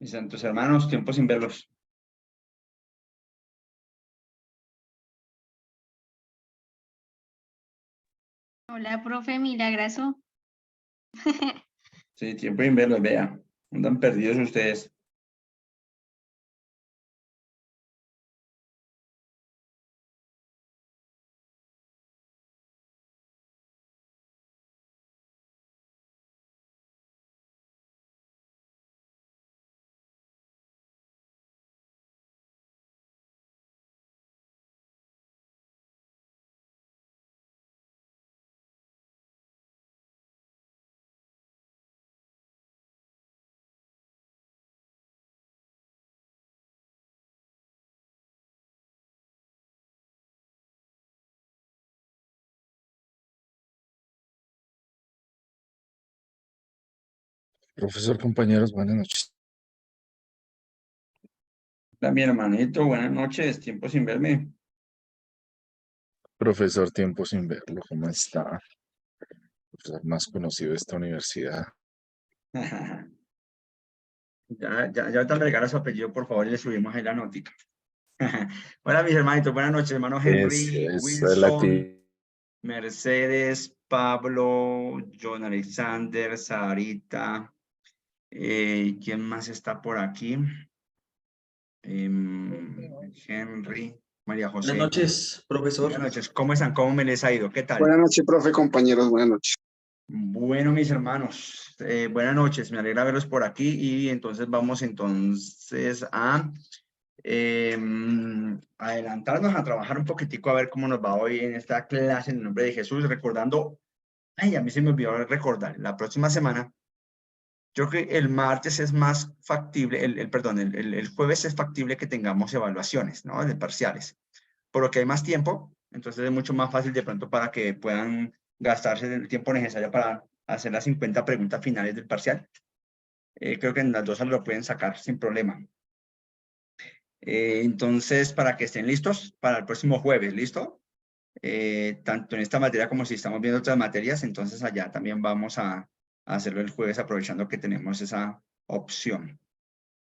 Mis santos hermanos, tiempo sin verlos. Hola, profe Milagroso. Sí, tiempo sin verlos, vea. Andan perdidos ustedes. Profesor, compañeros, buenas noches. Hola, mi hermanito, buenas noches, tiempo sin verme. Profesor, tiempo sin verlo, ¿cómo está? Profesor más conocido de esta universidad. Ya te regala su apellido, por favor, y le subimos ahí la notica. Hola, mis hermanitos, buenas noches, hermano Henry, Es Wilson, Mercedes, Pablo, John Alexander, Sarita. ¿Quién más está por aquí? Henry, María Buenas José. noches, profesor. Buenas noches, ¿cómo están? ¿Cómo me les ha ido? ¿Qué tal? Buenas noches, profe, compañeros, buenas noches. Bueno, mis hermanos, buenas noches, me alegra verlos por aquí y entonces vamos a adelantarnos a trabajar un poquitico a ver cómo nos va hoy en esta clase en el nombre de Jesús, recordando, a mí se me olvidó recordar, la próxima semana, yo creo que el martes es más factible, el jueves es factible que tengamos evaluaciones, ¿no? De parciales, por lo que hay más tiempo, entonces es mucho más fácil de pronto para que puedan gastarse el tiempo necesario para hacer las 50 preguntas finales del parcial. Creo que en las dos lo pueden sacar sin problema. Entonces, para que estén listos para el próximo jueves, ¿listo? Tanto en esta materia como si estamos viendo otras materias, entonces allá también vamos a hacerlo el jueves aprovechando que tenemos esa opción.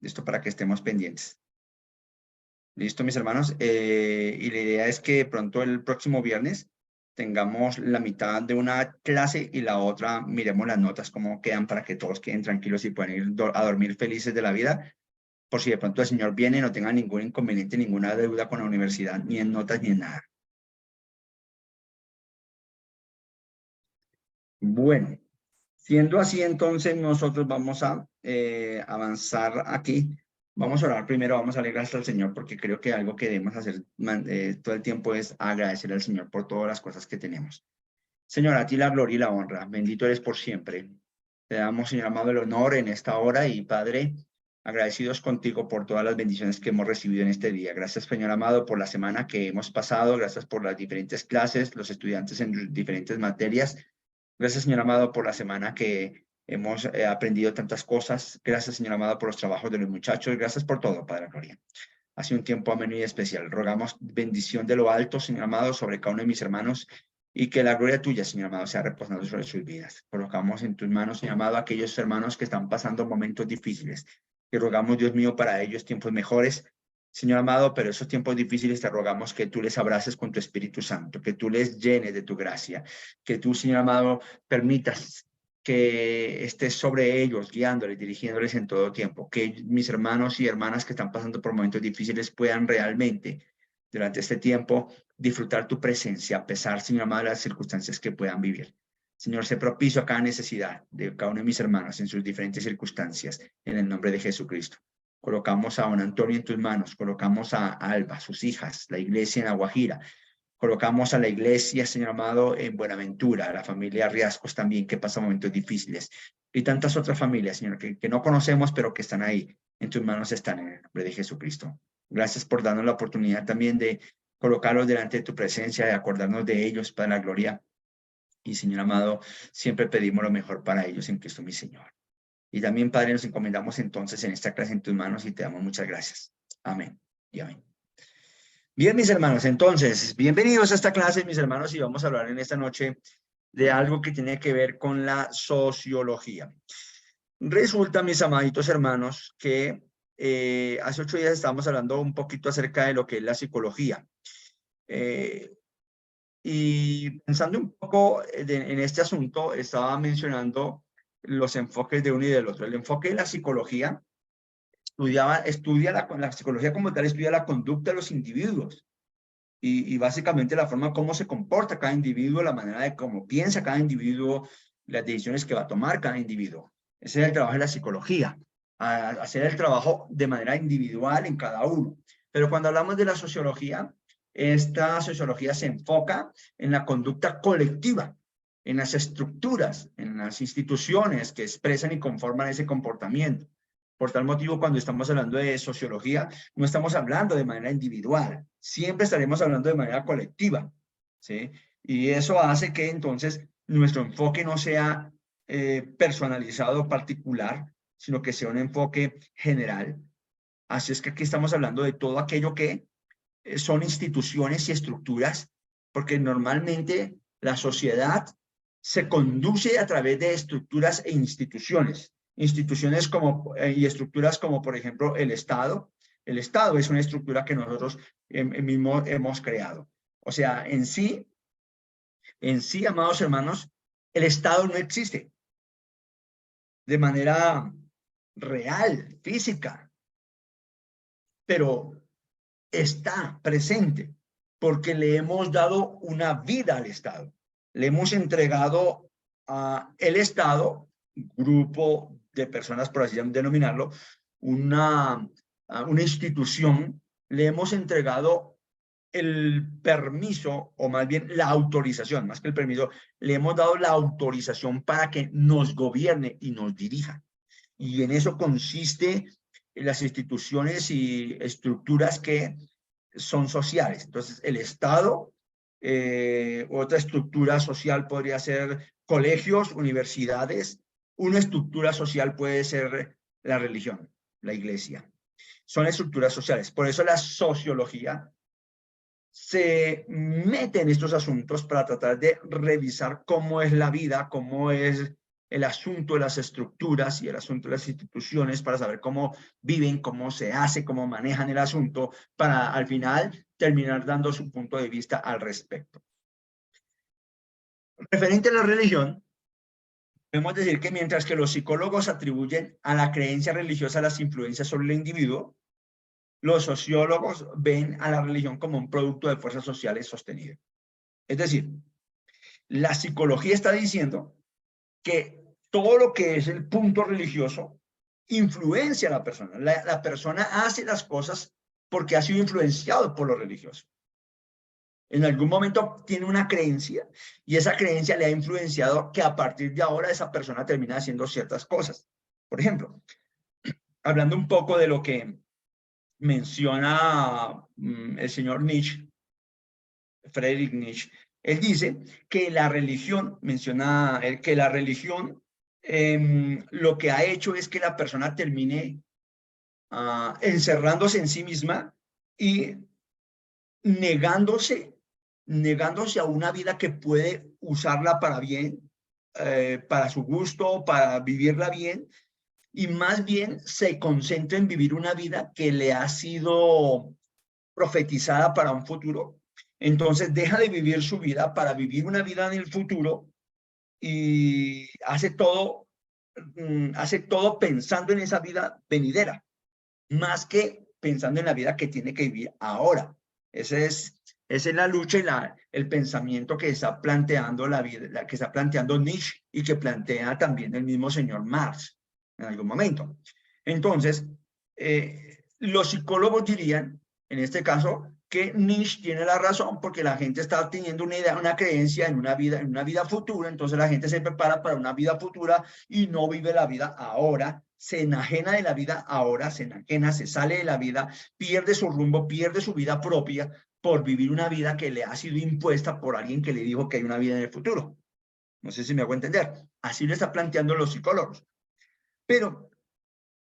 ¿Listo? Para que estemos pendientes. Listo, mis hermanos. Y la idea es que de pronto el próximo viernes tengamos la mitad de una clase y la otra miremos las notas, cómo quedan para que todos queden tranquilos y puedan ir a dormir felices de la vida, por si de pronto el señor viene y no tenga ningún inconveniente, ninguna deuda con la universidad, ni en notas ni en nada. Bueno, siendo así, entonces nosotros vamos a avanzar aquí. Vamos a orar primero, vamos a darle gracias al Señor, porque creo que algo que debemos hacer todo el tiempo es agradecer al Señor por todas las cosas que tenemos. Señor, a ti la gloria y la honra. Bendito eres por siempre. Te damos, Señor amado, el honor en esta hora y, Padre, agradecidos contigo por todas las bendiciones que hemos recibido en este día. Gracias, Señor amado, por la semana que hemos pasado. Gracias por las diferentes clases, los estudiantes en diferentes materias. Gracias, Señor amado, por la semana que hemos aprendido tantas cosas. Gracias, Señor amado, por los trabajos de los muchachos. Gracias por todo, Padre Gloria. Ha sido un tiempo ameno y especial. Rogamos bendición de lo alto, Señor amado, sobre cada uno de mis hermanos y que la gloria tuya, Señor amado, sea reposando sobre sus vidas. Colocamos en tus manos, Señor amado, a aquellos hermanos que están pasando momentos difíciles. Y rogamos, Dios mío, para ellos tiempos mejores. Señor amado, pero esos tiempos difíciles te rogamos que tú les abraces con tu Espíritu Santo, que tú les llenes de tu gracia, que tú, Señor amado, permitas que estés sobre ellos, guiándoles, dirigiéndoles en todo tiempo, que mis hermanos y hermanas que están pasando por momentos difíciles puedan realmente, durante este tiempo, disfrutar tu presencia, a pesar, Señor amado, de las circunstancias que puedan vivir. Señor, sé propicio a cada necesidad de cada uno de mis hermanos en sus diferentes circunstancias, en el nombre de Jesucristo. Colocamos a don Antonio en tus manos, colocamos a Alba, sus hijas, la iglesia en La Guajira, colocamos a la iglesia, Señor amado, en Buenaventura, a la familia Riascos también, que pasa momentos difíciles, y tantas otras familias, Señor, que no conocemos, pero que están ahí. En tus manos están, en el nombre de Jesucristo. Gracias por darnos la oportunidad también de colocarlos delante de tu presencia, de acordarnos de ellos para la gloria. Y, Señor amado, siempre pedimos lo mejor para ellos en Cristo, mi Señor. Y también, Padre, nos encomendamos entonces en esta clase en tus manos y te damos muchas gracias. Amén y amén. Bien, mis hermanos, entonces, bienvenidos a esta clase, mis hermanos, y vamos a hablar en esta noche de algo que tiene que ver con la sociología. Resulta, mis amaditos hermanos, que hace 8 días estábamos hablando un poquito acerca de lo que es la psicología. Y pensando un poco en este asunto, estaba mencionando los enfoques de uno y del otro. El enfoque de la psicología estudia la psicología como tal, estudia la conducta de los individuos y básicamente la forma como se comporta cada individuo, la manera de cómo piensa cada individuo, las decisiones que va a tomar cada individuo. Ese es el trabajo de la psicología, hacer el trabajo de manera individual en cada uno. Pero cuando hablamos de la sociología, esta sociología se enfoca en la conducta colectiva, en las estructuras, en las instituciones que expresan y conforman ese comportamiento. Por tal motivo, cuando estamos hablando de sociología, no estamos hablando de manera individual, siempre estaremos hablando de manera colectiva, ¿sí? Y eso hace que entonces nuestro enfoque no sea personalizado, particular, sino que sea un enfoque general. Así es que aquí estamos hablando de todo aquello que son instituciones y estructuras, porque normalmente la sociedad se conduce a través de estructuras e instituciones. Instituciones y estructuras como, por ejemplo, el Estado. El Estado es una estructura que nosotros mismos hemos creado. O sea, en sí, amados hermanos, el Estado no existe de manera real, física, pero está presente porque le hemos dado una vida al Estado. Le hemos entregado a el Estado, grupo de personas, por así denominarlo, una institución, le hemos entregado el permiso, o más bien la autorización, más que el permiso, le hemos dado la autorización para que nos gobierne y nos dirija. Y en eso consiste las instituciones y estructuras que son sociales. Entonces, el Estado, otra estructura social podría ser colegios, universidades. Una estructura social puede ser la religión, la iglesia. Son estructuras sociales. Por eso la sociología se mete en estos asuntos para tratar de revisar cómo es la vida, cómo es el asunto de las estructuras y el asunto de las instituciones, para saber cómo viven, cómo se hace, cómo manejan el asunto, para al final terminar dando su punto de vista al respecto. Referente a la religión, podemos decir que mientras que los psicólogos atribuyen a la creencia religiosa las influencias sobre el individuo, los sociólogos ven a la religión como un producto de fuerzas sociales sostenidas. Es decir, la psicología está diciendo que todo lo que es el punto religioso influencia a la persona. La persona hace las cosas porque ha sido influenciado por lo religioso. En algún momento tiene una creencia y esa creencia le ha influenciado que a partir de ahora esa persona termina haciendo ciertas cosas. Por ejemplo, hablando un poco de lo que menciona el señor Nietzsche, Friedrich Nietzsche, él dice que la religión, menciona que la religión lo que ha hecho es que la persona termine encerrándose en sí misma y negándose a una vida que puede usarla para bien, para su gusto, para vivirla bien, y más bien se concentra en vivir una vida que le ha sido profetizada para un futuro. Entonces deja de vivir su vida para vivir una vida en el futuro y hace todo pensando en esa vida venidera, más que pensando en la vida que tiene que vivir ahora. Esa es la lucha y el pensamiento que está planteando que está planteando Nietzsche y que plantea también el mismo señor Marx en algún momento. Entonces, los psicólogos dirían, en este caso, que Nietzsche tiene la razón porque la gente está teniendo una idea, una creencia en una vida futura, entonces la gente se prepara para una vida futura y no vive la vida ahora, se enajena de la vida ahora, se sale de la vida, pierde su rumbo, pierde su vida propia por vivir una vida que le ha sido impuesta por alguien que le dijo que hay una vida en el futuro. No sé si me hago entender. Así lo está planteando los psicólogos. Pero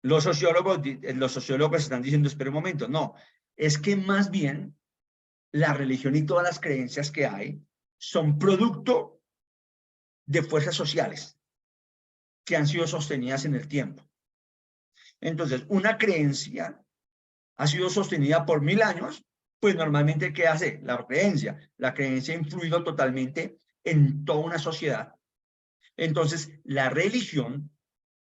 los sociólogos están diciendo, espera un momento, no, es que más bien la religión y todas las creencias que hay son producto de fuerzas sociales. que han sido sostenidas en el tiempo. Entonces, una creencia ha sido sostenida por 1000 años, pues normalmente, ¿qué hace? La creencia ha influido totalmente en toda una sociedad. Entonces, la religión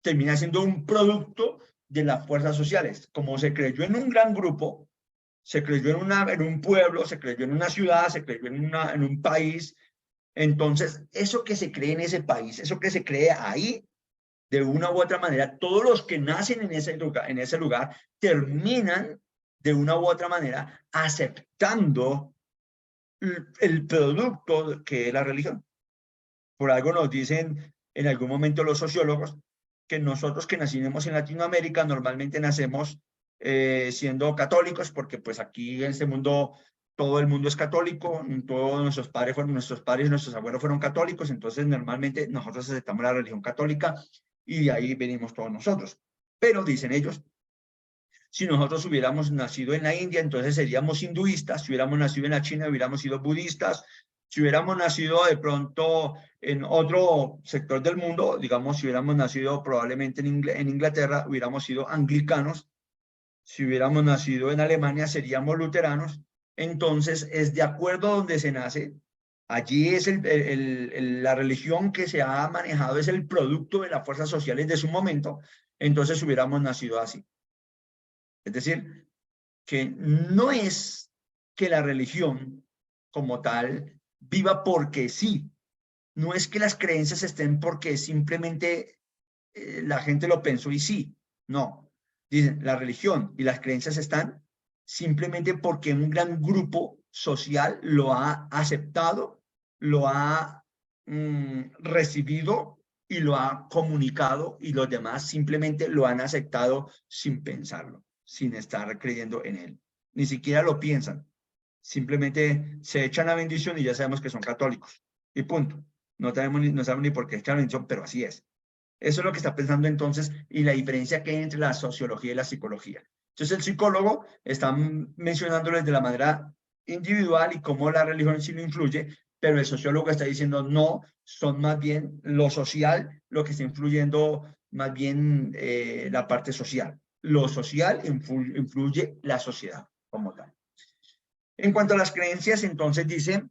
termina siendo un producto de las fuerzas sociales. Como se creyó en un gran grupo, se creyó en un pueblo, se creyó en una ciudad, se creyó en un país. Entonces, eso que se cree en ese país, eso que se cree ahí, de una u otra manera, todos los que nacen en ese lugar terminan de una u otra manera aceptando el producto que es la religión. Por algo nos dicen en algún momento los sociólogos que nosotros que nacimos en Latinoamérica normalmente nacemos siendo católicos, porque pues aquí en este mundo todo el mundo es católico, todos nuestros padres y nuestros abuelos fueron católicos, entonces normalmente nosotros aceptamos la religión católica y de ahí venimos todos nosotros. Pero dicen ellos, si nosotros hubiéramos nacido en la India, entonces seríamos hinduistas, si hubiéramos nacido en la China, hubiéramos sido budistas, si hubiéramos nacido de pronto en otro sector del mundo, digamos, si hubiéramos nacido probablemente en Inglaterra, hubiéramos sido anglicanos, si hubiéramos nacido en Alemania, seríamos luteranos. Entonces, es de acuerdo a donde se nace, allí es la religión que se ha manejado, es el producto de las fuerzas sociales de su momento, entonces hubiéramos nacido así. Es decir, que no es que la religión como tal viva porque sí, no es que las creencias estén porque simplemente la gente lo pensó y sí, no. Dicen, la religión y las creencias están simplemente porque un gran grupo social lo ha aceptado, lo ha recibido y lo ha comunicado y los demás simplemente lo han aceptado sin pensarlo, sin estar creyendo en él. Ni siquiera lo piensan. Simplemente se echan la bendición y ya sabemos que son católicos. Y punto. No sabemos ni por qué echan la bendición, pero así es. Eso es lo que está pensando entonces y la diferencia que hay entre la sociología y la psicología. Entonces el psicólogo está mencionándoles de la manera individual y cómo la religión sí lo influye, pero el sociólogo está diciendo no, son más bien lo social lo que está influyendo más bien la parte social. Lo social influye la sociedad como tal. En cuanto a las creencias, entonces dice,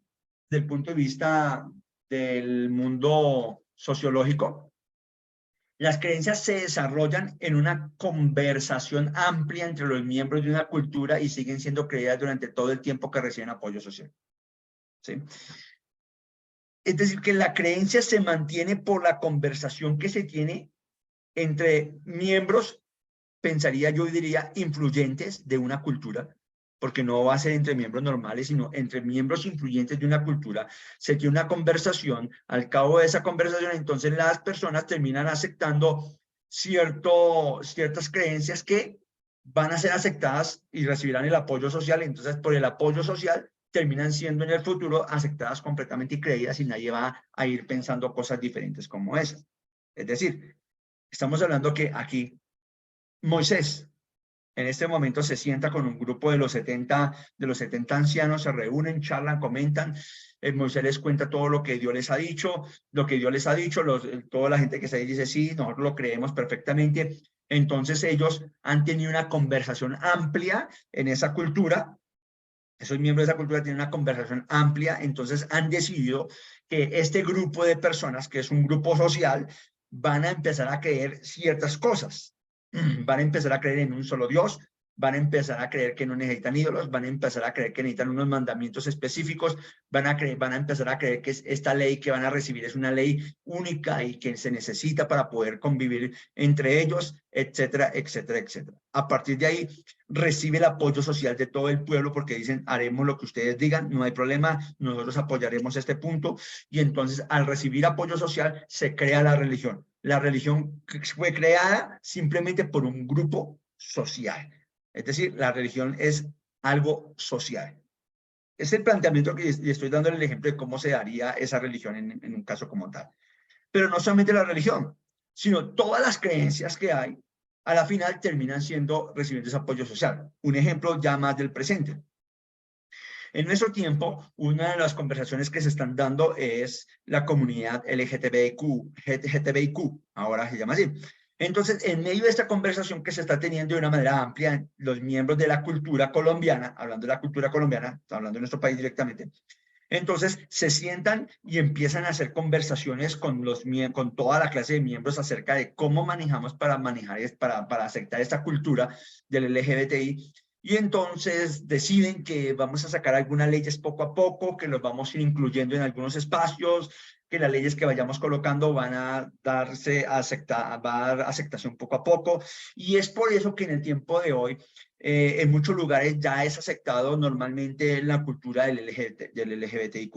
del punto de vista del mundo sociológico, las creencias se desarrollan en una conversación amplia entre los miembros de una cultura y siguen siendo creídas durante todo el tiempo que reciben apoyo social. ¿Sí? Es decir, que la creencia se mantiene por la conversación que se tiene entre miembros, pensaría yo y diría, influyentes de una cultura, porque no va a ser entre miembros normales, sino entre miembros influyentes de una cultura. Se tiene una conversación, al cabo de esa conversación, entonces las personas terminan aceptando ciertas creencias que van a ser aceptadas y recibirán el apoyo social, entonces por el apoyo social terminan siendo en el futuro aceptadas completamente y creídas y nadie va a ir pensando cosas diferentes como esas. Es decir, estamos hablando que aquí Moisés en este momento se sienta con un grupo de los 70 ancianos, se reúnen, charlan, comentan. Moisés les cuenta todo lo que Dios les ha dicho, toda la gente que se dice, sí, nosotros lo creemos perfectamente. Entonces ellos han tenido una conversación amplia en esa cultura. Esos miembros de esa cultura tienen una conversación amplia, entonces han decidido que este grupo de personas, que es un grupo social, van a empezar a creer ciertas cosas. Van a empezar a creer en un solo Dios, van a empezar a creer que no necesitan ídolos, van a empezar a creer que necesitan unos mandamientos específicos, van a empezar a creer que esta ley que van a recibir es una ley única y que se necesita para poder convivir entre ellos, etcétera, etcétera, etcétera. A partir de ahí recibe el apoyo social de todo el pueblo porque dicen, haremos lo que ustedes digan, no hay problema, nosotros apoyaremos este punto, y entonces al recibir apoyo social se crea la religión. La religión fue creada simplemente por un grupo social. Es decir, la religión es algo social. Es el planteamiento que estoy dando el ejemplo de cómo se daría esa religión en un caso como tal. Pero no solamente la religión, sino todas las creencias que hay, a la final terminan recibiendo ese apoyo social. Un ejemplo ya más del presente. En nuestro tiempo, una de las conversaciones que se están dando es la comunidad LGTBIQ, ahora se llama así. Entonces, en medio de esta conversación que se está teniendo de una manera amplia, los miembros de la cultura colombiana, hablando de la cultura colombiana, hablando de nuestro país directamente, entonces se sientan y empiezan a hacer conversaciones con toda la clase de miembros acerca de cómo manejamos para aceptar esta cultura del LGBTI. Y entonces deciden que vamos a sacar algunas leyes poco a poco, que los vamos a ir incluyendo en algunos espacios, que las leyes que vayamos colocando van a va a dar aceptación poco a poco. Y es por eso que en el tiempo de hoy, en muchos lugares ya es aceptado normalmente la cultura del LGBTIQ.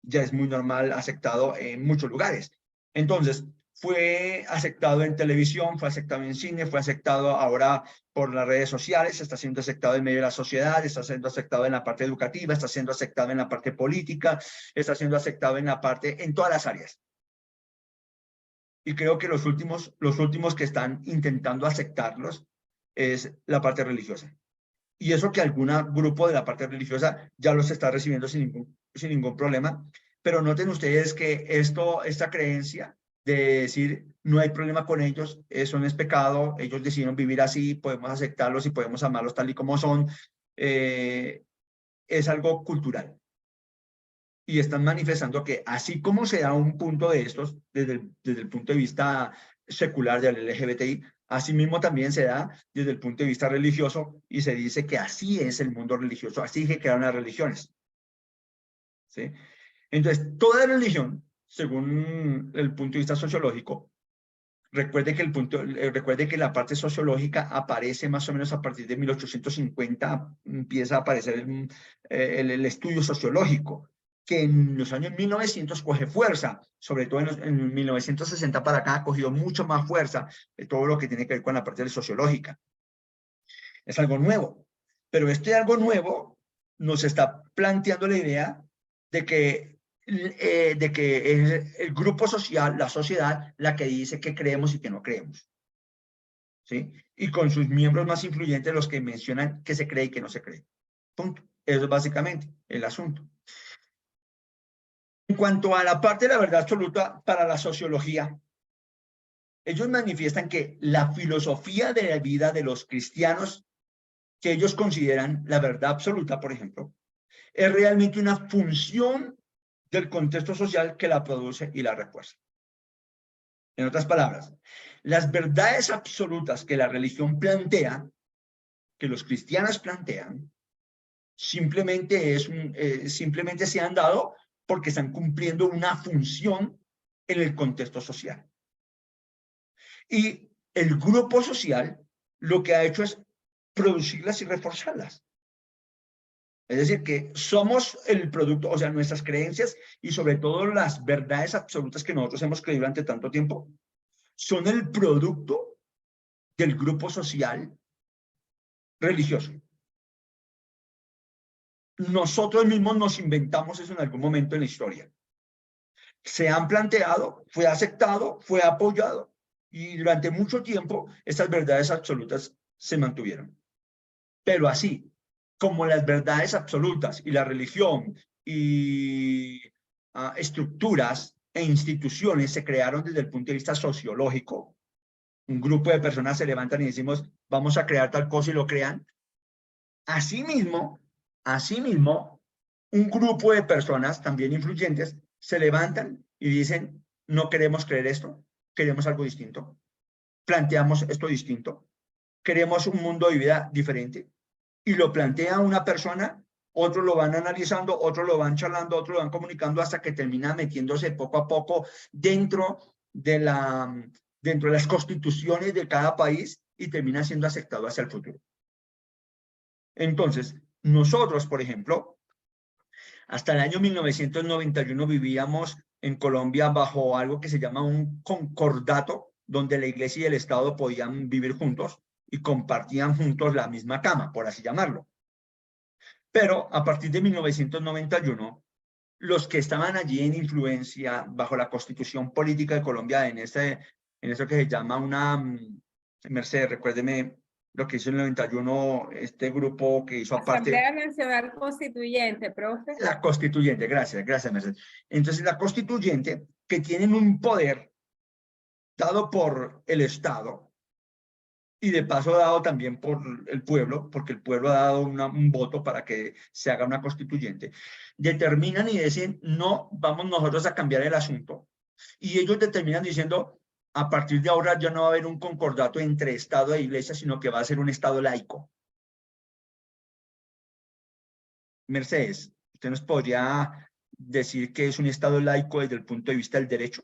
Ya es muy normal, aceptado en muchos lugares. Entonces, fue aceptado en televisión, fue aceptado en cine, fue aceptado ahora por las redes sociales, está siendo aceptado en medio de la sociedad, está siendo aceptado en la parte educativa, está siendo aceptado en la parte política, está siendo aceptado en todas las áreas. Y creo que los últimos que están intentando aceptarlos es la parte religiosa. Y eso que algún grupo de la parte religiosa ya los está recibiendo sin ningún problema. Pero noten ustedes que esta creencia de decir no hay problema con ellos, eso no es pecado, ellos decidieron vivir así, podemos aceptarlos y podemos amarlos tal y como son, es algo cultural. Y están manifestando que así como se da un punto de estos desde el punto de vista secular del LGBTI, asimismo también se da desde el punto de vista religioso y se dice que así es el mundo religioso, así que crearon las religiones. ¿Sí? Entonces, toda religión, según el punto de vista sociológico, recuerde que la parte sociológica aparece más o menos a partir de 1850, empieza a aparecer el estudio sociológico, que en los años 1900 coge fuerza, sobre todo en 1960 para acá ha cogido mucho más fuerza de todo lo que tiene que ver con la parte sociológica. Es algo nuevo, pero este algo nuevo nos está planteando la idea de que es el grupo social, la sociedad, la que dice que creemos y que no creemos. ¿Sí? Y con sus miembros más influyentes los que mencionan que se cree y que no se cree. Punto. Eso es básicamente el asunto. En cuanto a la parte de la verdad absoluta para la sociología, ellos manifiestan que la filosofía de la vida de los cristianos, que ellos consideran la verdad absoluta, por ejemplo, es realmente una función del contexto social que la produce y la refuerza. En otras palabras, las verdades absolutas que la religión plantea, que los cristianos plantean, simplemente se han dado porque están cumpliendo una función en el contexto social. Y el grupo social lo que ha hecho es producirlas y reforzarlas. Es decir, que somos el producto, o sea, nuestras creencias y sobre todo las verdades absolutas que nosotros hemos creído durante tanto tiempo, son el producto del grupo social religioso. Nosotros mismos nos inventamos eso en algún momento en la historia. Se han planteado, fue aceptado, fue apoyado, y durante mucho tiempo estas verdades absolutas se mantuvieron. Pero así, como las verdades absolutas y la religión y estructuras e instituciones se crearon desde el punto de vista sociológico, un grupo de personas se levantan y decimos, vamos a crear tal cosa y lo crean. Asimismo, un grupo de personas también influyentes se levantan y dicen, no queremos creer esto, queremos algo distinto, planteamos esto distinto, queremos un mundo de vida diferente, y lo plantea una persona, otros lo van analizando, otros lo van charlando, otros lo van comunicando hasta que termina metiéndose poco a poco dentro de las constituciones de cada país y termina siendo aceptado hacia el futuro. Entonces, nosotros, por ejemplo, hasta el año 1991 vivíamos en Colombia bajo algo que se llama un concordato, donde la iglesia y el Estado podían vivir juntos y compartían juntos la misma cama, por así llamarlo. Pero a partir de 1991, los que estaban allí en influencia bajo la constitución política de Colombia, en eso que se llama una, Mercedes, recuérdeme lo que hizo en el 91 este grupo que hizo aparte. Asamblea Nacional Constituyente, profe. La constituyente, gracias, gracias, Mercedes. Entonces, la constituyente, que tienen un poder dado por el Estado y de paso dado también por el pueblo, porque el pueblo ha dado un voto para que se haga una constituyente, determinan y dicen, no, vamos nosotros a cambiar el asunto. Y ellos determinan diciendo, a partir de ahora ya no va a haber un concordato entre Estado e Iglesia, sino que va a ser un Estado laico. Mercedes, ¿usted nos podría decir que es un Estado laico desde el punto de vista del derecho?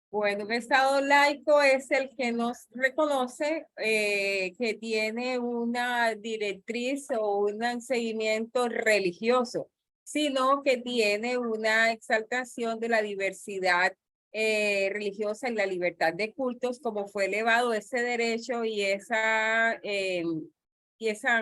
Bueno, un Estado laico es el que nos reconoce que tiene una directriz o un seguimiento religioso, sino que tiene una exaltación de la diversidad religiosa y la libertad de cultos, como fue elevado ese derecho y esa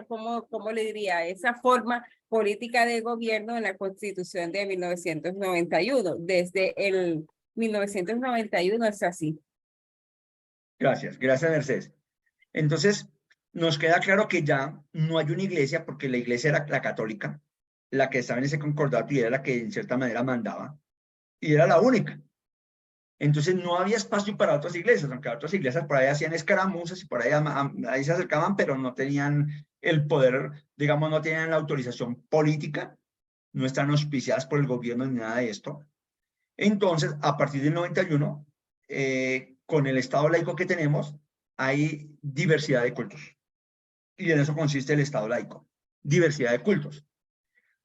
¿cómo le diría? Esa forma política de gobierno en la Constitución de 1991. Desde el 1991 es así. Gracias, gracias, Mercedes. Entonces, nos queda claro que ya no hay una iglesia, porque la iglesia era la católica, la que estaba en ese concordato y era la que en cierta manera mandaba, y era la única. Entonces no había espacio para otras iglesias, aunque otras iglesias por ahí hacían escaramuzas y por ahí se acercaban, pero no tenían el poder, digamos, no tenían la autorización política, no están auspiciadas por el gobierno ni nada de esto. Entonces, a partir del 91, con el Estado laico que tenemos, hay diversidad de cultos. Y en eso consiste el Estado laico, diversidad de cultos.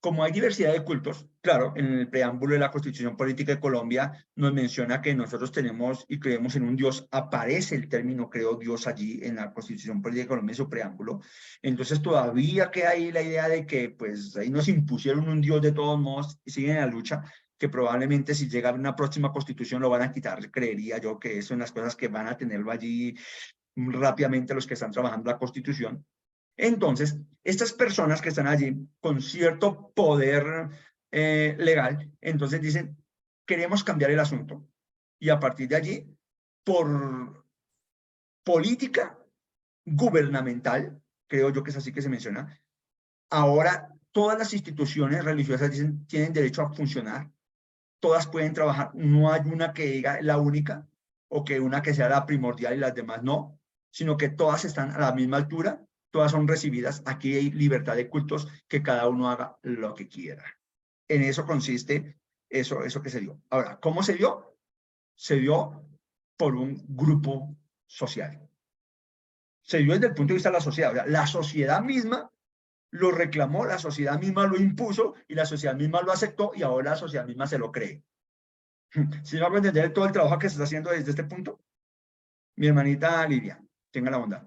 Como hay diversidad de cultos, claro, en el preámbulo de la Constitución Política de Colombia nos menciona que nosotros tenemos y creemos en un Dios, aparece el término creo Dios allí en la Constitución Política de Colombia en su preámbulo. Entonces todavía queda ahí la idea de que pues ahí nos impusieron un Dios de todos modos y siguen en la lucha, que probablemente si llega una próxima Constitución lo van a quitar, creería yo que eso en las cosas que van a tenerlo allí rápidamente los que están trabajando la Constitución. Entonces, estas personas que están allí con cierto poder legal, entonces dicen, queremos cambiar el asunto. Y a partir de allí, por política gubernamental, creo yo que es así que se menciona, ahora todas las instituciones religiosas dicen, tienen derecho a funcionar, todas pueden trabajar, no hay una que diga la única, o que una que sea la primordial y las demás no, sino que todas están a la misma altura, todas son recibidas, aquí hay libertad de cultos, que cada uno haga lo que quiera. En eso consiste eso que se dio. Ahora, ¿cómo se dio? Se dio por un grupo social. Se dio desde el punto de vista de la sociedad. O sea, la sociedad misma lo reclamó, la sociedad misma lo impuso y la sociedad misma lo aceptó y ahora la sociedad misma se lo cree. ¿Sí me va a entender todo el trabajo que se está haciendo desde este punto? Mi hermanita Lidia, tenga la bondad.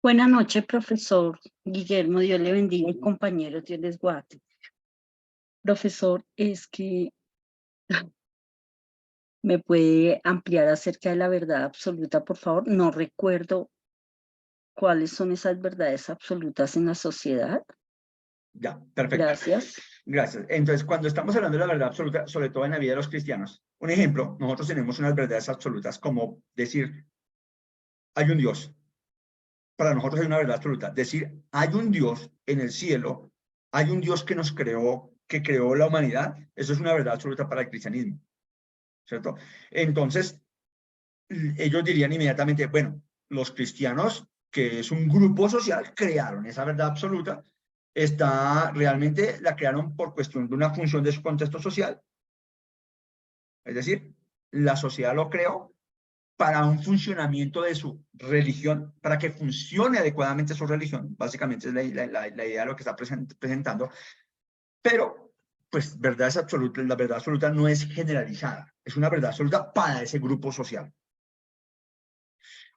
Buenas noches, profesor Guillermo, Dios le bendiga y compañeros, Dios les guarde. Profesor, es que me puede ampliar acerca de la verdad absoluta, por favor. No recuerdo cuáles son esas verdades absolutas en la sociedad. Ya, perfecto. Gracias. Gracias. Entonces, cuando estamos hablando de la verdad absoluta, sobre todo en la vida de los cristianos, un ejemplo, nosotros tenemos unas verdades absolutas como decir, hay un Dios. Para nosotros hay una verdad absoluta. Decir, hay un Dios en el cielo, hay un Dios que nos creó, que creó la humanidad, eso es una verdad absoluta para el cristianismo. ¿Cierto? Entonces, ellos dirían inmediatamente, bueno, los cristianos, que es un grupo social, crearon esa verdad absoluta, realmente la crearon por cuestión de una función de su contexto social. Es decir, la sociedad lo creó para un funcionamiento de su religión, para que funcione adecuadamente su religión, básicamente es la idea de lo que está presentando, pero pues verdad absoluta, la verdad absoluta no es generalizada, es una verdad absoluta para ese grupo social.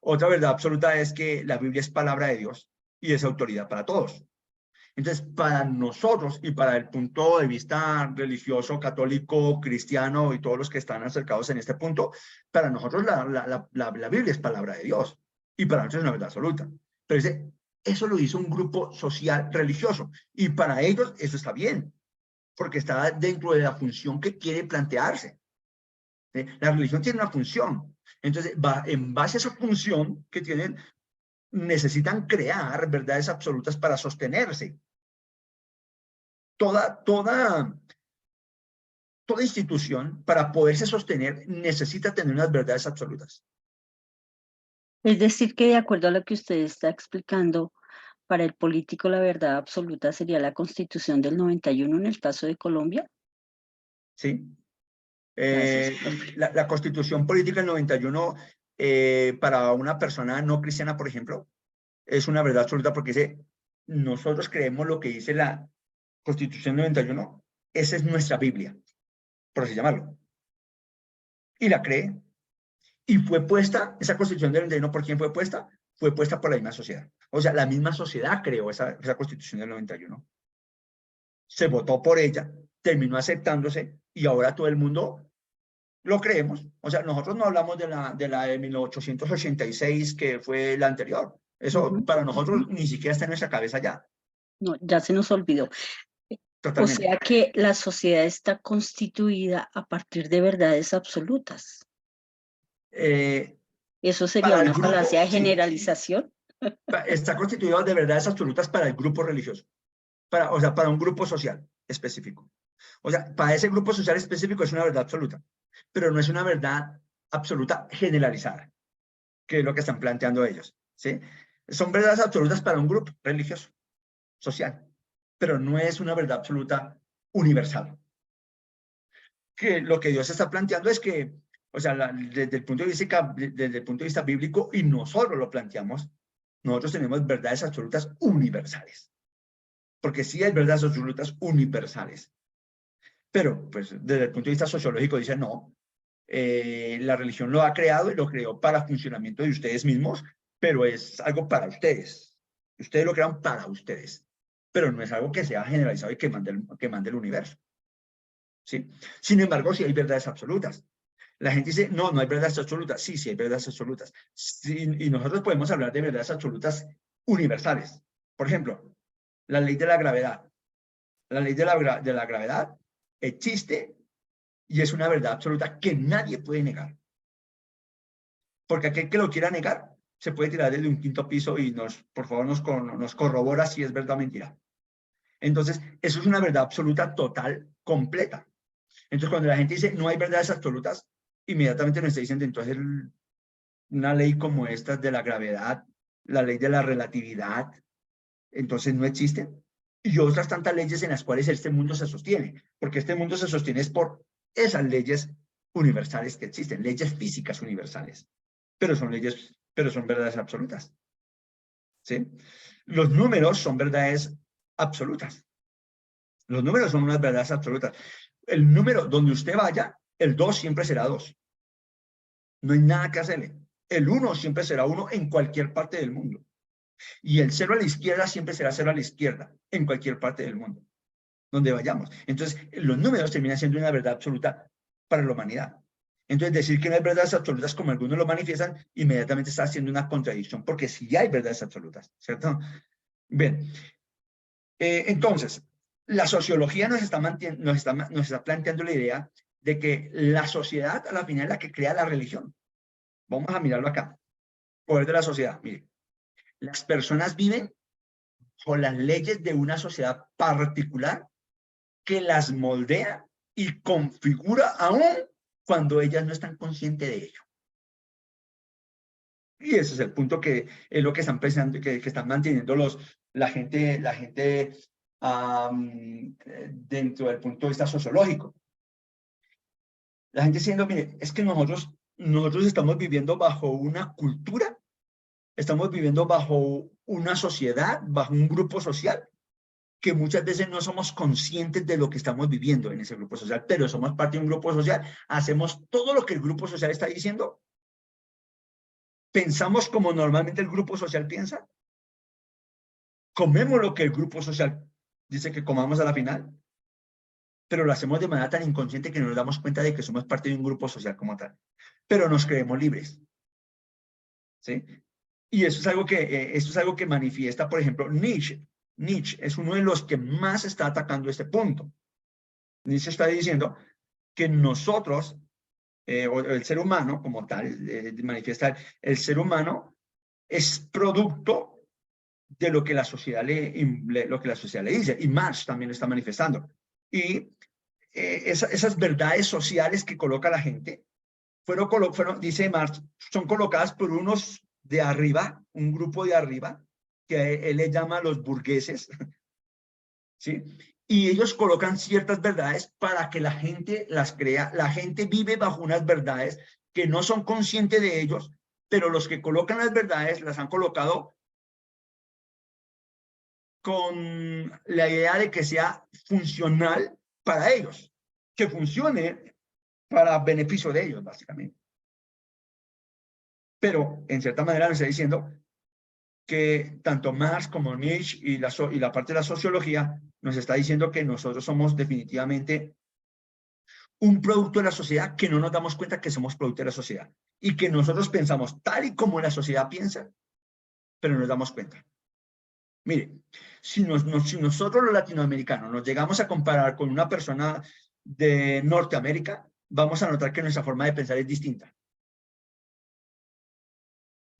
Otra verdad absoluta es que la Biblia es palabra de Dios y es autoridad para todos. Entonces, para nosotros y para el punto de vista religioso, católico, cristiano y todos los que están acercados en este punto, para nosotros la Biblia es palabra de Dios y para nosotros es una verdad absoluta. Pero eso lo hizo un grupo social religioso y para ellos eso está bien, porque está dentro de la función que quiere plantearse. La religión tiene una función. Entonces, en base a esa función que tienen, necesitan crear verdades absolutas para sostenerse. Toda institución, para poderse sostener, necesita tener unas verdades absolutas. Es decir, que de acuerdo a lo que usted está explicando, para el político la verdad absoluta sería la Constitución del 91 en el caso de Colombia. ¿Sí? Gracias, profe. La Constitución Política del 91, para una persona no cristiana, por ejemplo, es una verdad absoluta porque dice, nosotros creemos lo que dice la Constitución 91, esa es nuestra Biblia, por así llamarlo. Y la cree. Y fue puesta, esa Constitución del 91, ¿por quién fue puesta? Fue puesta por la misma sociedad. O sea, la misma sociedad creó esa Constitución del 91. Se votó por ella, terminó aceptándose y ahora todo el mundo lo creemos. O sea, nosotros no hablamos de la de 1886, que fue la anterior. Eso para nosotros ni siquiera está en nuestra cabeza ya. No, ya se nos olvidó. Totalmente. O sea que la sociedad está constituida a partir de verdades absolutas. Eso sería Para el una grupo, falacia de sí, generalización. está constituido de verdades absolutas para el grupo religioso, o sea, para un grupo social específico. O sea, para ese grupo social específico es una verdad absoluta, pero no es una verdad absoluta generalizada, que es lo que están planteando ellos, ¿sí? Son verdades absolutas para un grupo religioso, social, pero no es una verdad absoluta universal. Que lo que Dios está planteando es que, o sea, desde el punto de vista bíblico, y nosotros lo planteamos, nosotros tenemos verdades absolutas universales. Porque sí hay verdades absolutas universales. Pero, pues, desde el punto de vista sociológico dice no. La religión lo ha creado y lo creó para funcionamiento de ustedes mismos, pero es algo para ustedes. Ustedes lo crean para ustedes. Pero no es algo que sea generalizado y que mande el universo. ¿Sí? Sin embargo, sí hay verdades absolutas. La gente dice, no, no hay verdades absolutas. Sí, sí hay verdades absolutas. Sí, y nosotros podemos hablar de verdades absolutas universales. Por ejemplo, la ley de la gravedad. La ley de la gravedad existe y es una verdad absoluta que nadie puede negar. Porque aquel que lo quiera negar se puede tirar desde un quinto piso y por favor nos corrobora si es verdad o mentira. Entonces, eso es una verdad absoluta total, completa. Entonces, cuando la gente dice no hay verdades absolutas, inmediatamente nos está diciendo, entonces una ley como esta de la gravedad, la ley de la relatividad, entonces no existe. Y otras tantas leyes en las cuales este mundo se sostiene, porque este mundo se sostiene es por esas leyes universales que existen, leyes físicas universales, pero son verdades absolutas. ¿Sí? Los números son verdades absolutas. Los números son unas verdades absolutas. El número donde usted vaya, el 2 siempre será 2. No hay nada que hacerle. El 1 siempre será 1 en cualquier parte del mundo. Y el 0 a la izquierda siempre será 0 a la izquierda, en cualquier parte del mundo, donde vayamos. Entonces, los números terminan siendo una verdad absoluta para la humanidad. Entonces, decir que no hay verdades absolutas como algunos lo manifiestan, inmediatamente está haciendo una contradicción, porque sí hay verdades absolutas, ¿cierto? Bien. Entonces, la sociología nos está planteando la idea de que la sociedad, a la final, es la que crea la religión. Vamos a mirarlo acá. Poder de la sociedad. Mire, las personas viven con las leyes de una sociedad particular que las moldea y configura aún cuando ellas no están conscientes de ello. Y ese es el punto que es lo que están pensando, que están manteniendo la gente dentro del punto de vista sociológico. La gente diciendo, mire, es que nosotros estamos viviendo bajo una cultura, estamos viviendo bajo una sociedad, bajo un grupo social, que muchas veces no somos conscientes de lo que estamos viviendo en ese grupo social, pero somos parte de un grupo social, hacemos todo lo que el grupo social está diciendo, pensamos como normalmente el grupo social piensa, comemos lo que el grupo social dice que comamos a la final, pero lo hacemos de manera tan inconsciente que no nos damos cuenta de que somos parte de un grupo social como tal, pero nos creemos libres, ¿sí? Y eso es algo que manifiesta, por ejemplo, Nietzsche. Nietzsche es uno de los que más está atacando este punto. Nietzsche está diciendo que nosotros, o el ser humano como tal, manifiesta el ser humano, es producto de lo que la sociedad lo que la sociedad le dice, y Marx también lo está manifestando. Y esas verdades sociales que coloca la gente, dice Marx, son colocadas por unos de arriba, un grupo de arriba, que él le llama los burgueses, ¿sí? Y ellos colocan ciertas verdades para que la gente las crea. La gente vive bajo unas verdades que no son conscientes de ellos, pero los que colocan las verdades las han colocado con la idea de que sea funcional para ellos, que funcione para beneficio de ellos, básicamente. Pero, en cierta manera, me está diciendo que tanto Marx como Nietzsche y la parte de la sociología nos está diciendo que nosotros somos definitivamente un producto de la sociedad, que no nos damos cuenta que somos producto de la sociedad y que nosotros pensamos tal y como la sociedad piensa, pero no nos damos cuenta. Mire, si nosotros los latinoamericanos nos llegamos a comparar con una persona de Norteamérica, vamos a notar que nuestra forma de pensar es distinta.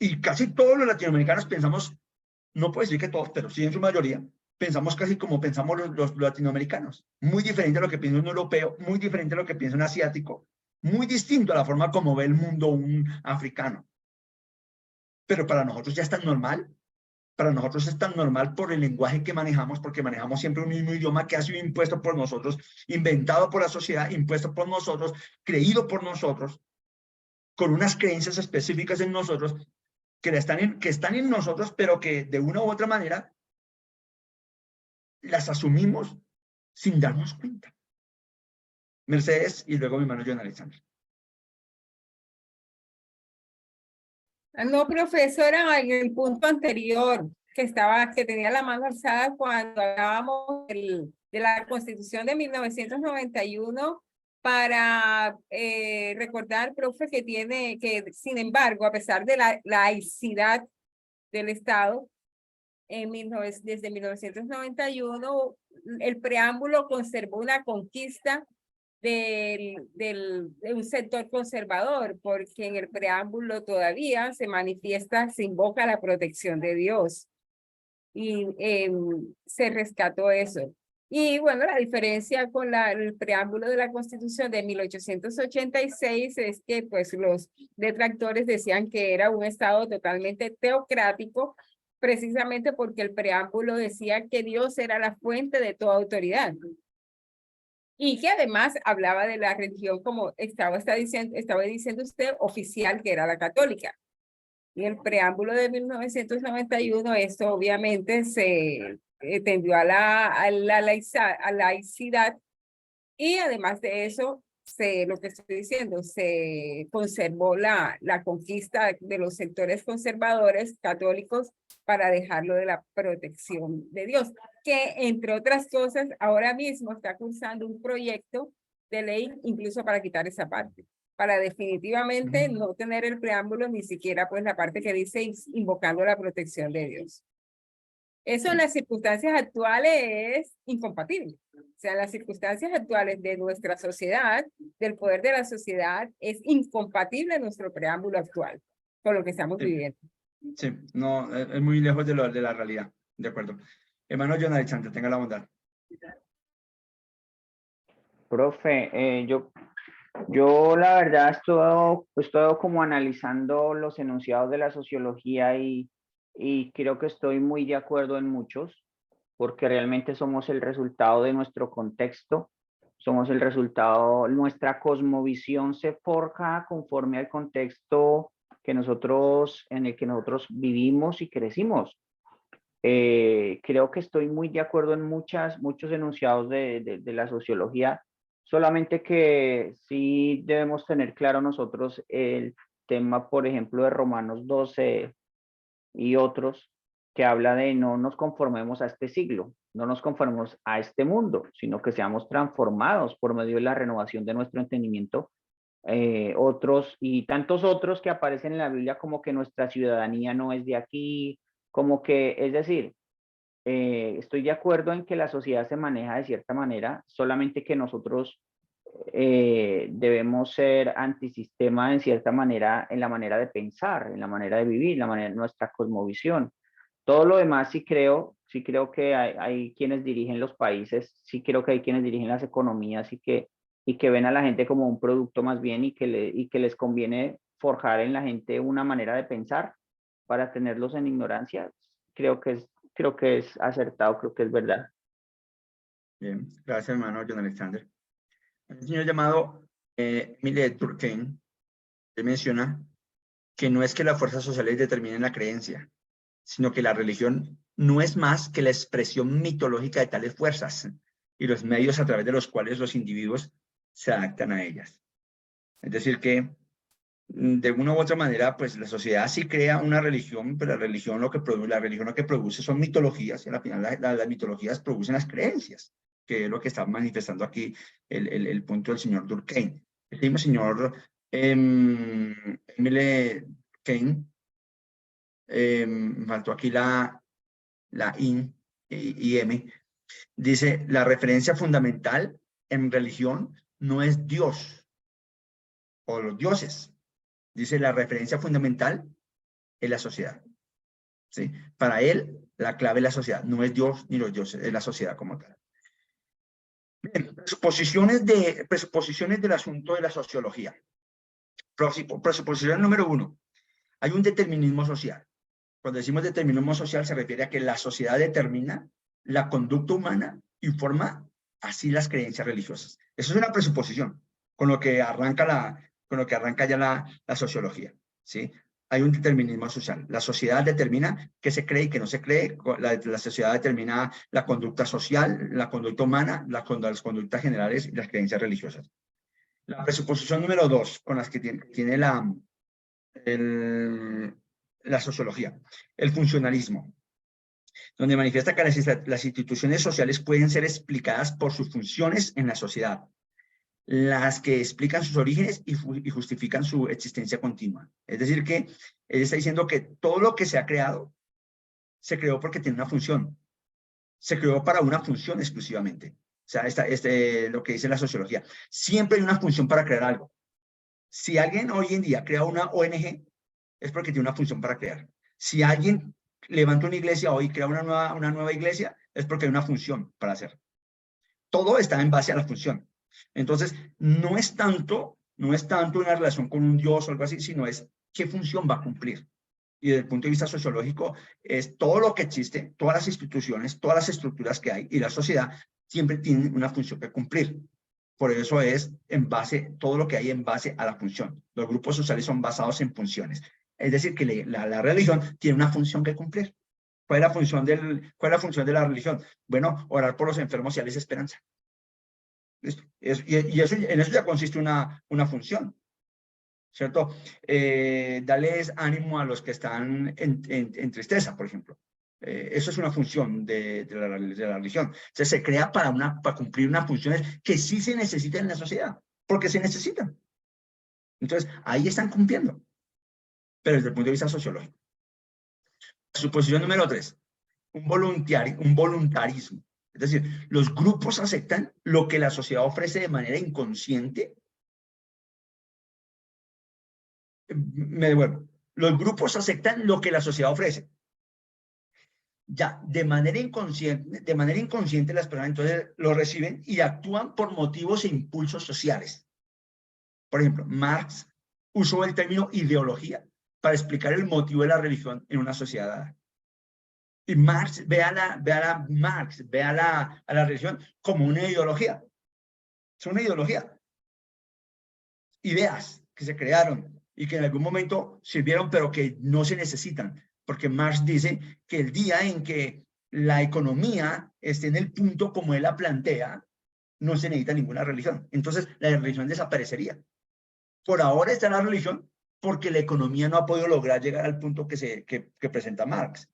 Y casi todos los latinoamericanos pensamos, no puedo decir que todos, pero sí en su mayoría, pensamos casi como pensamos los latinoamericanos. Muy diferente a lo que piensa un europeo, muy diferente a lo que piensa un asiático, muy distinto a la forma como ve el mundo un africano. Pero para nosotros ya es tan normal. Para nosotros es tan normal por el lenguaje que manejamos, porque manejamos siempre un mismo idioma que ha sido impuesto por nosotros, inventado por la sociedad, impuesto por nosotros, creído por nosotros, con unas creencias específicas en nosotros, que están en nosotros, pero que de una u otra manera las asumimos sin darnos cuenta. Mercedes y luego mi hermano John Alexander. No, profesora, en el punto anterior que tenía la mano alzada cuando hablábamos de la Constitución de 1991, para recordar, profe, que sin embargo, a pesar de la laicidad del Estado, desde 1991, el preámbulo conservó una conquista de un sector conservador, porque en el preámbulo todavía se manifiesta, se invoca la protección de Dios. Y se rescató eso. Y bueno, la diferencia con el preámbulo de la Constitución de 1886 es que pues los detractores decían que era un Estado totalmente teocrático, precisamente porque el preámbulo decía que Dios era la fuente de toda autoridad. Y que además hablaba de la religión, como estaba diciendo usted, oficial, que era la católica. Y el preámbulo de 1991, esto obviamente se tendió a la laicidad, y además de eso, lo que estoy diciendo, se conservó la conquista de los sectores conservadores católicos para dejarlo de la protección de Dios, que entre otras cosas ahora mismo está cursando un proyecto de ley incluso para quitar esa parte, para definitivamente no tener el preámbulo, ni siquiera pues la parte que dice invocando la protección de Dios. Eso en las circunstancias actuales es incompatible. O sea, en las circunstancias actuales de nuestra sociedad, del poder de la sociedad, es incompatible nuestro preámbulo actual con lo que estamos viviendo. Sí, no, es muy lejos de la realidad. De acuerdo. Hermano John Alexander, tenga la bondad. Profe, yo la verdad estoy como analizando los enunciados de la sociología y creo que estoy muy de acuerdo en muchos, porque realmente somos el resultado de nuestro contexto, somos el resultado, nuestra cosmovisión se forja conforme al contexto en el que nosotros vivimos y crecimos. Creo que estoy muy de acuerdo en muchos enunciados de la sociología, solamente que sí debemos tener claro nosotros el tema, por ejemplo, de Romanos 12 y otros, que habla de no nos conformemos a este siglo, no nos conformemos a este mundo, sino que seamos transformados por medio de la renovación de nuestro entendimiento. Otros y tantos otros que aparecen en la Biblia, como que nuestra ciudadanía no es de aquí, como que, es decir, estoy de acuerdo en que la sociedad se maneja de cierta manera, solamente que nosotros debemos ser antisistema en cierta manera, en la manera de pensar, en la manera de vivir, nuestra cosmovisión. Todo lo demás sí creo que hay quienes dirigen los países, sí creo que hay quienes dirigen las economías y que ven a la gente como un producto más bien y que les conviene forjar en la gente una manera de pensar para tenerlos en ignorancia. Creo que es acertado, creo que es verdad. Bien, gracias, hermano John Alexander. Un señor llamado Emile Durkheim, él menciona que no es que las fuerzas sociales determinen la creencia, sino que la religión no es más que la expresión mitológica de tales fuerzas y los medios a través de los cuales los individuos se adaptan a ellas. Es decir que, de una u otra manera, pues la sociedad sí crea una religión, pero la religión lo que produce son mitologías, y al final las mitologías producen las creencias, que es lo que está manifestando aquí el punto del señor Durkheim. El mismo señor Emile Durkheim, faltó aquí la IN y M, dice, la referencia fundamental en religión no es Dios o los dioses. Dice, la referencia fundamental es la sociedad. ¿Sí? Para él, la clave es la sociedad. No es Dios ni los dioses, es la sociedad como tal. Bien, presuposiciones del asunto de la sociología. Presuposición número 1. Hay un determinismo social. Cuando decimos determinismo social se refiere a que la sociedad determina la conducta humana y forma así las creencias religiosas. Eso es una presuposición con lo que arranca ya la sociología, ¿sí? Hay un determinismo social. La sociedad determina qué se cree y qué no se cree. La sociedad determina la conducta social, la conducta humana, las conductas generales y las creencias religiosas. La presuposición número 2, con las que tiene la sociología, el funcionalismo, donde manifiesta que las instituciones sociales pueden ser explicadas por sus funciones en la sociedad, las que explican sus orígenes y justifican su existencia continua. Es decir que él está diciendo que todo lo que se ha creado, se creó porque tiene una función, se creó para una función exclusivamente. O sea, lo que dice la sociología, siempre hay una función para crear algo. Si alguien hoy en día crea una ONG, es porque tiene una función para crear. Si alguien levanta una iglesia hoy y crea una nueva iglesia, es porque hay una función para hacer. Todo está en base a la función. Entonces, no es tanto una relación con un Dios o algo así, sino es qué función va a cumplir. Y desde el punto de vista sociológico, es todo lo que existe, todas las instituciones, todas las estructuras que hay y la sociedad siempre tienen una función que cumplir. Por eso es todo lo que hay en base a la función. Los grupos sociales son basados en funciones. Es decir, que la religión tiene una función que cumplir. ¿Cuál es la función de la religión? Bueno, orar por los enfermos y darles esperanza. ¿Listo? En eso ya consiste una función, ¿cierto? Darles ánimo a los que están en tristeza, por ejemplo. Eso es una función de la religión. Entonces se crea para cumplir unas funciones que sí se necesitan en la sociedad, porque se necesitan. Entonces, ahí están cumpliendo, pero desde el punto de vista sociológico. Suposición número 3, un voluntarismo. Es decir, los grupos aceptan lo que la sociedad ofrece de manera inconsciente. Me devuelvo. Los grupos aceptan lo que la sociedad ofrece. Ya, de manera inconsciente las personas entonces lo reciben y actúan por motivos e impulsos sociales. Por ejemplo, Marx usó el término ideología para explicar el motivo de la religión en una sociedad dada. Y Marx ve a la religión como una ideología. Es una ideología. Ideas que se crearon y que en algún momento sirvieron, pero que no se necesitan. Porque Marx dice que el día en que la economía esté en el punto como él la plantea, no se necesita ninguna religión. Entonces, la religión desaparecería. Por ahora está la religión porque la economía no ha podido lograr llegar al punto que presenta Marx.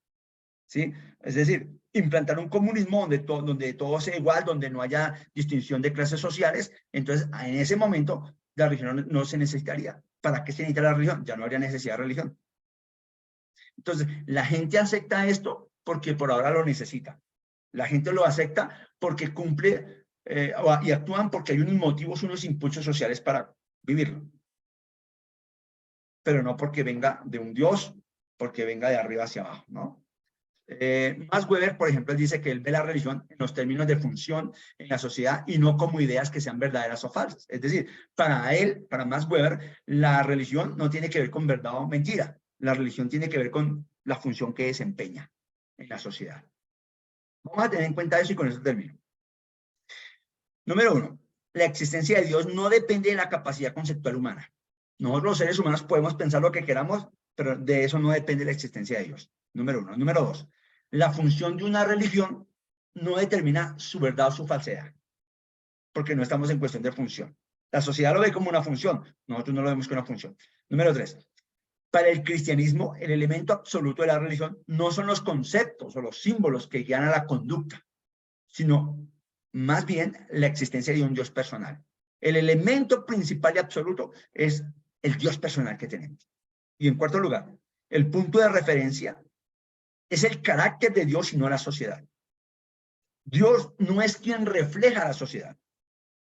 ¿Sí? Es decir, implantar un comunismo donde todo sea igual, donde no haya distinción de clases sociales. Entonces, en ese momento, la religión no se necesitaría. ¿Para qué se necesita la religión? Ya no habría necesidad de religión. Entonces, la gente acepta esto porque por ahora lo necesita. La gente lo acepta porque cumple y actúan porque hay unos motivos, unos impulsos sociales para vivirlo. Pero no porque venga de un Dios, porque venga de arriba hacia abajo, ¿no? Max Weber, por ejemplo, él dice que él ve la religión en los términos de función en la sociedad y no como ideas que sean verdaderas o falsas. Es decir, para él, para Max Weber, la religión no tiene que ver con verdad o mentira. La religión tiene que ver con la función que desempeña en la sociedad. Vamos a tener en cuenta eso y con eso termino. Número 1. La existencia de Dios no depende de la capacidad conceptual humana. Nosotros los seres humanos podemos pensar lo que queramos, pero de eso no depende la existencia de Dios. Número 1. Número 2. La función de una religión no determina su verdad o su falsedad, porque no estamos en cuestión de función. La sociedad lo ve como una función, nosotros no lo vemos como una función. Número 3. Para el cristianismo, el elemento absoluto de la religión no son los conceptos o los símbolos que guían a la conducta, sino más bien la existencia de un Dios personal. El elemento principal y absoluto es el Dios personal que tenemos. Y en cuarto lugar, el punto de referencia es el carácter de Dios y no la sociedad. Dios no es quien refleja la sociedad,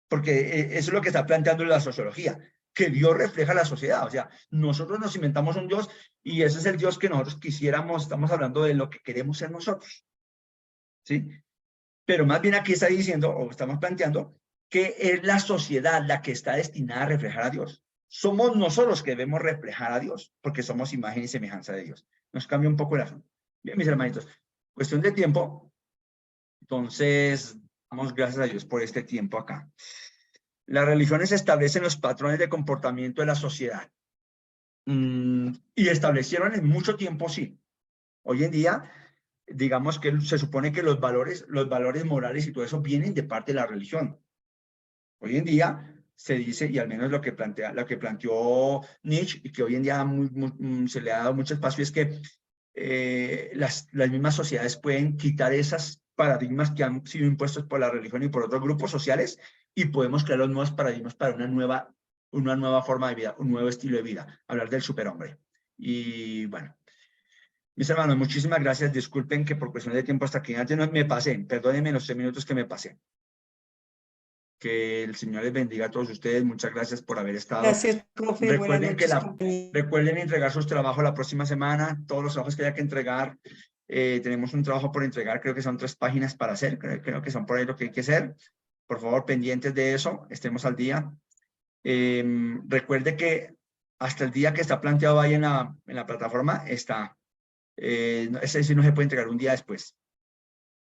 porque eso es lo que está planteando la sociología, que Dios refleja la sociedad. O sea, nosotros nos inventamos un Dios y ese es el Dios que nosotros quisiéramos, estamos hablando de lo que queremos ser nosotros, ¿sí? Pero más bien aquí está diciendo, o estamos planteando, que es la sociedad la que está destinada a reflejar a Dios. Somos nosotros que debemos reflejar a Dios, porque somos imagen y semejanza de Dios. Nos cambia un poco el asunto. Bien, mis hermanitos, cuestión de tiempo. Entonces, damos gracias a Dios por este tiempo acá. Las religiones establecen los patrones de comportamiento de la sociedad. Y establecieron en mucho tiempo, sí. Hoy en día, digamos que se supone que los valores morales y todo eso vienen de parte de la religión. Hoy en día se dice, y al menos lo que planteó Nietzsche, y que hoy en día se le ha dado mucho espacio, es que las mismas sociedades pueden quitar esos paradigmas que han sido impuestos por la religión y por otros grupos sociales, y podemos crear los nuevos paradigmas para una nueva forma de vida, un nuevo estilo de vida, hablar del superhombre. Y bueno, mis hermanos, muchísimas gracias. Disculpen que por cuestión de tiempo hasta aquí antes no me pasé. Perdónenme los 3 minutos que me pasé. Que el Señor les bendiga a todos ustedes. Muchas gracias por haber estado. Gracias, profe. Recuerden, Buenas noches, recuerden entregar sus trabajos la próxima semana. Todos los trabajos que haya que entregar. Tenemos un trabajo por entregar. Creo que son 3 páginas para hacer. Creo que son por ahí lo que hay que hacer. Por favor, pendientes de eso. Estemos al día. Recuerde que hasta el día que está planteado ahí en la plataforma está. Ese sí no se puede entregar un día después.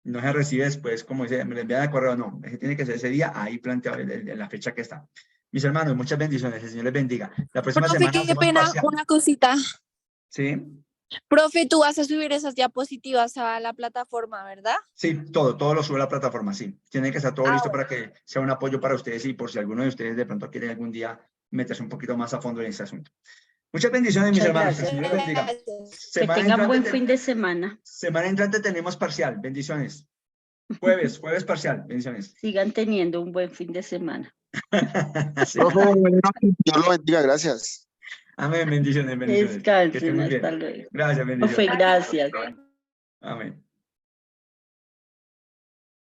No se recibe después, como dice, me lo envían de correo, no. Ese tiene que ser ese día, ahí planteado en la fecha que está. Mis hermanos, muchas bendiciones. El Señor les bendiga. La próxima Profe, semana qué pena, parcial. una cosita. Sí. Profe, tú vas a subir esas diapositivas a la plataforma, ¿verdad? Sí, todo lo sube a la plataforma, sí. Tiene que estar todo listo para que sea un apoyo para ustedes y por si alguno de ustedes de pronto quiere algún día meterse un poquito más a fondo en este asunto. Muchas bendiciones, mis hermanos. Que el Señor les bendiga. Que tengan buen fin de semana. Semana entrante tenemos parcial. Bendiciones. Jueves parcial. Bendiciones. Sigan teniendo un buen fin de semana. Sí. Profe, Dios lo bendiga, gracias. Amén, bendiciones. Que estén Descansen, muy bien. hasta luego. Gracias, Profe, bendiciones. gracias. Amén.